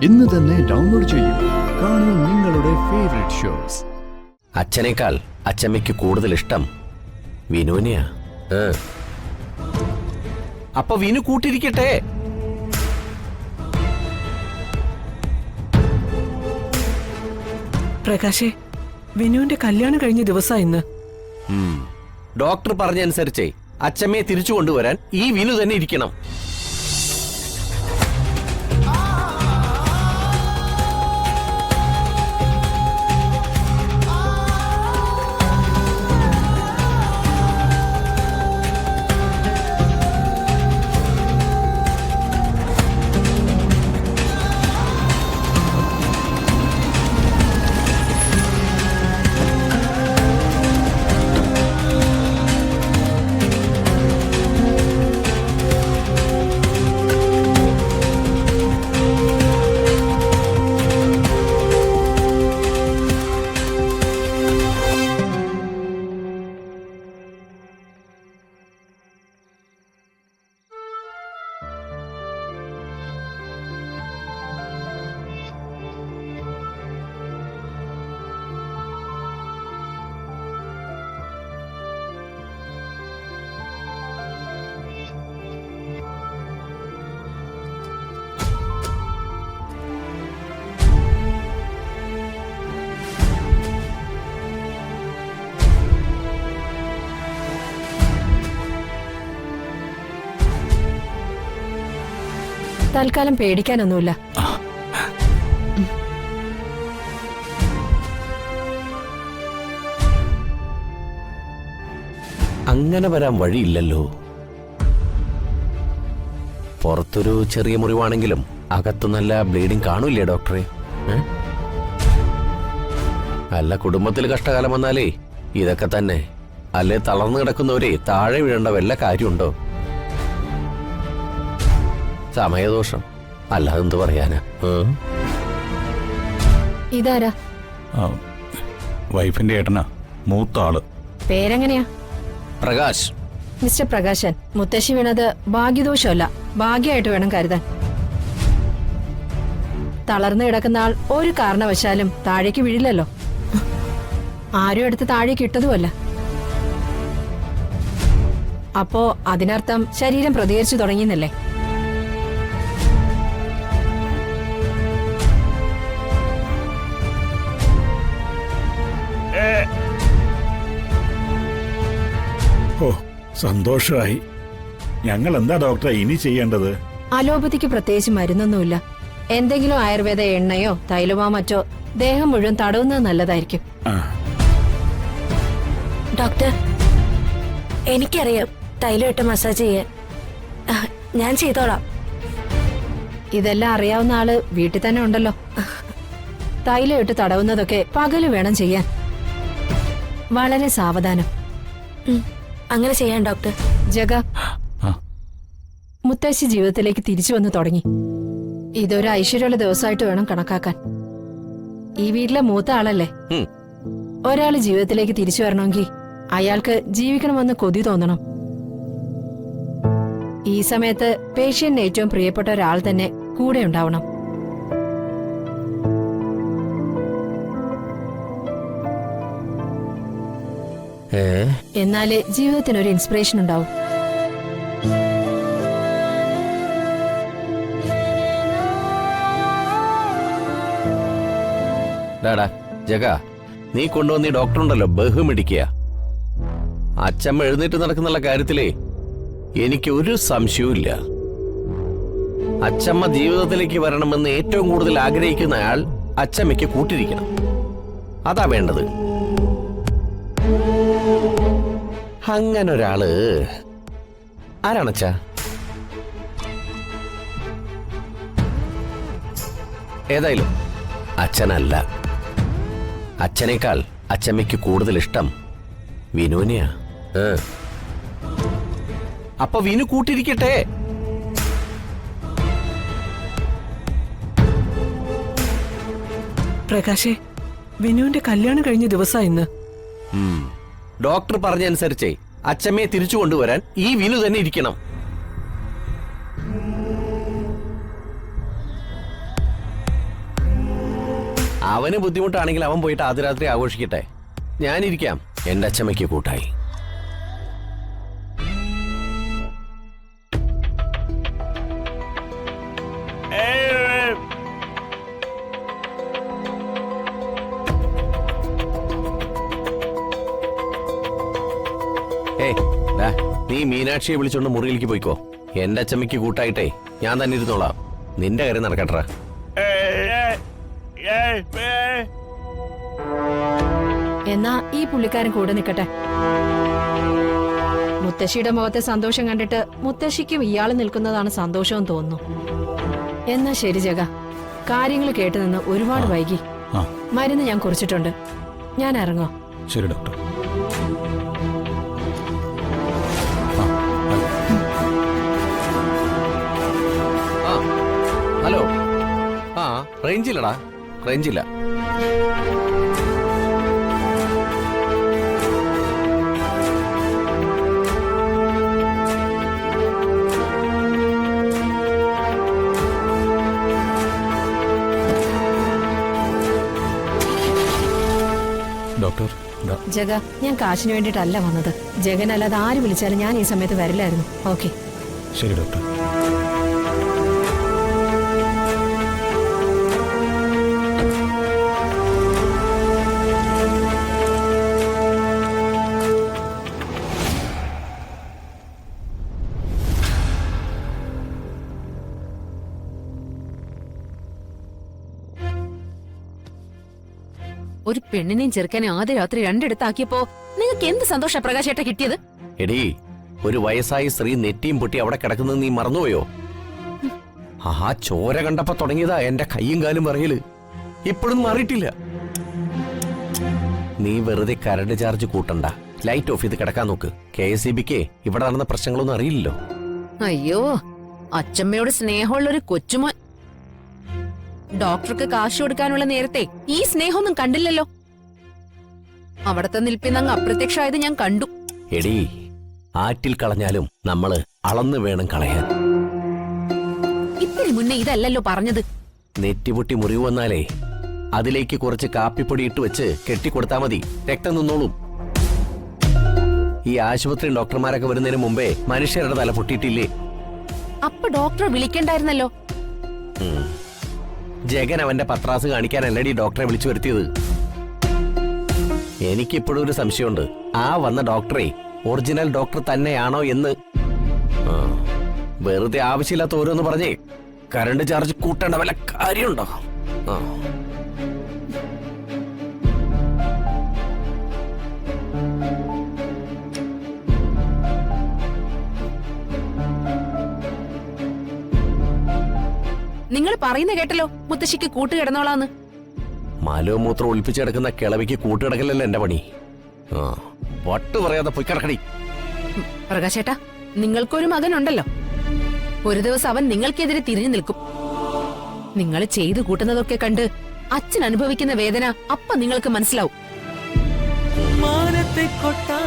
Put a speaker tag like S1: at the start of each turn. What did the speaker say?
S1: ഇന്ന് തന്നെ ഡൗൺലോഡ് ചെയ്യൂ. കാണൂ നിങ്ങളുടെ ഫേവറേറ്റ് ഷോസ്.
S2: അച്ഛനേക്കാൾ അച്ഛമ്മയ്ക്ക് കൂടുതൽ ഇഷ്ടം വിനുവിനെയാ. അപ്പൊ വിനു കൂട്ടിരിക്കട്ടെ.
S3: പ്രകാശേ, വിനുവിന്റെ കല്യാണം കഴിഞ്ഞ ദിവസം ഇന്ന്.
S2: ഡോക്ടർ പറഞ്ഞനുസരിച്ചേ അച്ഛമ്മയെ തിരിച്ചു കൊണ്ടുവരാൻ ഈ വിനു തന്നെ ഇരിക്കണം.
S4: തൽക്കാലം പേടിക്കാനൊന്നുമില്ല.
S2: അങ്ങനെ വരാൻ വഴിയില്ലല്ലോ. പുറത്തൊരു ചെറിയ മുറിവാണെങ്കിലും അകത്ത് നല്ല ബ്ലീഡിങ് കാണൂല്ലേ ഡോക്ടറെ? അല്ല, കുടുംബത്തിൽ കഷ്ടകാലം വന്നാലേ ഇതൊക്കെ തന്നെ. അല്ലേ തളർന്നു കിടക്കുന്നവരെ താഴെ വീഴേണ്ട വല്ല കാര്യമുണ്ടോ? സമയദോഷം അല്ലാതെ എന്ത് പറയാനാ?
S4: ഇതാരാ?
S5: വൈഫിന്റെ ഏട്ടനാ, മൂത്ത ആള്.
S4: പേരെങ്ങനെയാ?
S2: പ്രകാശ്.
S4: മിസ്റ്റർ പ്രകാശൻ, മുത്തശ്ശി വീണത് ഭാഗ്യദോഷമല്ല, ഭാഗ്യമായിട്ട് വേണം കരുതാൻ. തളർന്നു കിടക്കുന്ന ആൾ ഒരു കാരണവശാലും താഴേക്ക് വീഴില്ലല്ലോ. ആരും എടുത്ത് താഴേക്ക് ഇട്ടതുമല്ല. അപ്പോ അതിനർത്ഥം ശരീരം പ്രതികരിച്ചു തുടങ്ങിയെന്നല്ലേ?
S5: ഓ, സന്തോഷമായി. ഞങ്ങൾ എന്താ ഡോക്ടറെ ഇനി ചെയ്യേണ്ടത്?
S4: അലോപ്പതിക്ക് പ്രത്യേകിച്ച് മരുന്നൊന്നുമില്ല. എന്തെങ്കിലും ആയുർവേദ എണ്ണയോ തൈലമോ മറ്റോ ദേഹം മുഴുവൻ തടവുന്നത് നല്ലതായിരിക്കും.
S6: ഡോക്ടർ, എനിക്കറിയാം തൈലം ഇട്ട് മസാജ് ചെയ്യാൻ. ഞാൻ ചെയ്തോളാം.
S4: ഇതെല്ലാം അറിയാവുന്ന ആള് വീട്ടിൽ തന്നെ ഉണ്ടല്ലോ. തൈലം ഇട്ട് തടവുന്നതൊക്കെ പകല് വേണം ചെയ്യാൻ. വളരെ സാവധാനം.
S6: അങ്ങനെ ചെയ്യാൻ ഡോക്ടർ.
S4: ജഗ, മുത്തശ്ശി ജീവിതത്തിലേക്ക് തിരിച്ചു വന്നു തുടങ്ങി. ഇതൊരു ഐശ്വര്യമുള്ള ദിവസമായിട്ട് വേണം കണക്കാക്കാൻ. ഈ വീട്ടിലെ മൂത്ത ആളല്ലേ. ഒരാള് ജീവിതത്തിലേക്ക് തിരിച്ചു വരണമെങ്കിൽ അയാൾക്ക് ജീവിക്കണമെന്ന് കൊതി തോന്നണം. ഈ സമയത്ത് പേഷ്യന്റിന് ഏറ്റവും പ്രിയപ്പെട്ട ഒരാൾ തന്നെ കൂടെ ഉണ്ടാവണം. എന്നാലേ ജീവിതത്തിനൊരു ഇൻസ്പിറേഷൻ ഉണ്ടാവും.
S2: ജഗ, നീ കൊണ്ടുവന്ന ഡോക്ടർ ഉണ്ടല്ലോ, ബഹുമിടിക്കുക. അച്ഛമ്മ എഴുന്നേറ്റ് നടക്കുന്നുള്ള കാര്യത്തിലേ എനിക്ക് ഒരു സംശയവും. അച്ഛമ്മ ജീവിതത്തിലേക്ക് വരണമെന്ന് ഏറ്റവും കൂടുതൽ ആഗ്രഹിക്കുന്ന ആൾ അച്ഛമ്മയ്ക്ക് കൂട്ടിരിക്കണം. അതാ വേണ്ടത്. അങ്ങനെ ഒരാള് ആരാണച്ചാ? ഏതായാലും അച്ഛനല്ല. അച്ഛനേക്കാൾ അച്ഛമ്മയ്ക്ക് കൂടുതൽ ഇഷ്ടം വിനുവിനെയാ. അപ്പൊ വിനു കൂട്ടിരിക്കട്ടെ.
S3: പ്രകാശേ, വിനുവിന്റെ കല്യാണം കഴിഞ്ഞ ദിവസം ഇന്ന്.
S2: ഡോക്ടർ പറഞ്ഞനുസരിച്ചേ അച്ഛമ്മയെ തിരിച്ചു കൊണ്ടുവരാൻ ഈ വിനു തന്നെ ഇരിക്കണം. അവന് ബുദ്ധിമുട്ടാണെങ്കിൽ അവൻ പോയിട്ട് ആദ്യ രാത്രി ആഘോഷിക്കട്ടെ. ഞാനിരിക്കാം എന്റെ അച്ഛമ്മയ്ക്ക് കൂട്ടായി. നീ മീനാക്ഷിയെ വിളിച്ചോണ്ട് മുറിയിലേക്ക് പോയിക്കോ. എന്റെ അച്ഛമ്മയ്ക്ക് കൂട്ടായിട്ടേ ഞാൻ തന്നെ ഇരുന്നോളാം. നിന്റെ കാര്യം നടക്കട്ടെ.
S4: എന്നാ ഈ പുള്ളിക്കാരൻ കൂടെ നിൽക്കട്ടെ. മുത്തശ്ശിയുടെ മുഖത്തെ സന്തോഷം കണ്ടിട്ട് മുത്തശ്ശിക്കും ഇയാള് നിൽക്കുന്നതാണ് സന്തോഷവും തോന്നുന്നു. എന്നാ ശരി ജഗ, കാര്യങ്ങൾ കേട്ടു നിന്ന് ഒരുപാട് വൈകി. മരുന്ന് ഞാൻ കുറിച്ചിട്ടുണ്ട്. ഞാൻ ഇറങ്ങോ?
S5: ശരി ഡോക്ടർ.
S2: ഹലോ. റേഞ്ചില്ലടാ, റേഞ്ചില്ല.
S5: ഡോക്ടർ
S4: ജഗ, ഞാൻ കാശിന് വേണ്ടിയിട്ടല്ല വന്നത്. ജഗനല്ലാതെ ആര് വിളിച്ചാലും ഞാൻ ഈ സമയത്ത് വരില്ലായിരുന്നു. ഓക്കെ.
S5: ശരി ഡോക്ടർ.
S7: ഒരു പെണ്ണിനെയും ചെറുക്കനെ ആദ്യ രാത്രി രണ്ടിടത്താക്കിയപ്പോ നിങ്ങൾക്ക് എന്ത് സന്തോഷ പ്രകാശേട്ട കിട്ടിയത്?
S2: എടീ, ഒരു വയസ്സായ സ്ത്രീ നെറ്റിയും പൊട്ടി അവിടെ കിടക്കുന്നത് നീ മറന്നുപോയോ? ആ ചോര കണ്ടപ്പോ തുടങ്ങിയതാ എന്റെ കൈയും കാലും പറയല്. ഇപ്പോഴും മാറിയിട്ടില്ല. നീ വെറുതെ കറണ്ട് ചാർജ് കൂട്ടണ്ട. ലൈറ്റ് ഓഫ് ചെയ്ത് കിടക്കാൻ നോക്ക്. KSEBക്ക് ഇവിടെ നടന്ന പ്രശ്നങ്ങളൊന്നും അറിയില്ലല്ലോ.
S7: അയ്യോ, അച്ചമ്മയോട് സ്നേഹമുള്ളൊരു കൊച്ചുമോൻ. ഡോക്ടർക്ക് കാശ് കൊടുക്കാനുള്ള നേരത്തെ ഈ സ്നേഹമൊന്നും കണ്ടില്ലല്ലോ. അവിടത്തെ നിൽപ്പിന്നങ്ങ് അപ്രത്യക്ഷമായത് ഞാൻ കണ്ടു.
S2: എടീ, ആറ്റിൽ കളഞ്ഞാലും നമ്മള് അളന്ന് വേണം കളയാൻ.
S7: ഇത്തിരി മുന്നേ ഇതല്ലല്ലോ പറഞ്ഞത്.
S2: നെറ്റിപൊട്ടി മുറിവ് വന്നാലേ അതിലേക്ക് കുറച്ച് കാപ്പിപ്പൊടി ഇട്ട് വെച്ച് കെട്ടിക്കൊടുത്താ മതി, രക്തം നിന്നോളും. ഈ ആശുപത്രി ഡോക്ടർമാരൊക്കെ വരുന്നതിന് മുമ്പേ മനുഷ്യരുടെ തല പൊട്ടിയിട്ടില്ലേ?
S7: അപ്പൊ ഡോക്ടറെ വിളിക്കണ്ടായിരുന്നല്ലോ.
S2: ജഗൻ അവന്റെ പത്രാസ് കാണിക്കാനല്ലടി ഡോക്ടറെ വിളിച്ചു വരുത്തിയത്. എനിക്കിപ്പോഴും ഒരു സംശയമുണ്ട്. ആ വന്ന ഡോക്ടറെ ഒറിജിനൽ ഡോക്ടർ തന്നെയാണോ എന്ന്. വെറുതെ ആവശ്യമില്ലാത്ത ഓരോന്ന് പറഞ്ഞേ കറണ്ട് ചാർജ് കൂട്ടേണ്ട വല്ല കാര്യമുണ്ടോ?
S7: നിങ്ങൾ പറയുന്ന കേട്ടല്ലോ, മുത്തശ്ശിക്ക് കൂട്ടുകിടന്നോളാന്ന്.
S2: മലമൂത്രം ഒളിപ്പിച്ച് കിടക്കുന്ന കിളവിക്ക് കൂട്ടുകിടക്കലല്ലേ എന്റെ പണി. വട്ടു പറയാതെ പോയി കിടക്കടി.
S7: പ്രകാശേട്ടാ, നിങ്ങൾക്കൊരു മകനുണ്ടല്ലോ. ഒരു ദിവസം അവൻ നിങ്ങൾക്കെതിരെ തിരിഞ്ഞു നിൽക്കും. നിങ്ങൾ ചെയ്തു കൂട്ടുന്നതൊക്കെ കണ്ട് അച്ഛൻ അനുഭവിക്കുന്ന വേദന അപ്പൊ നിങ്ങൾക്ക് മനസ്സിലാവും.
S3: മാനത്തെ കൊട്ടാ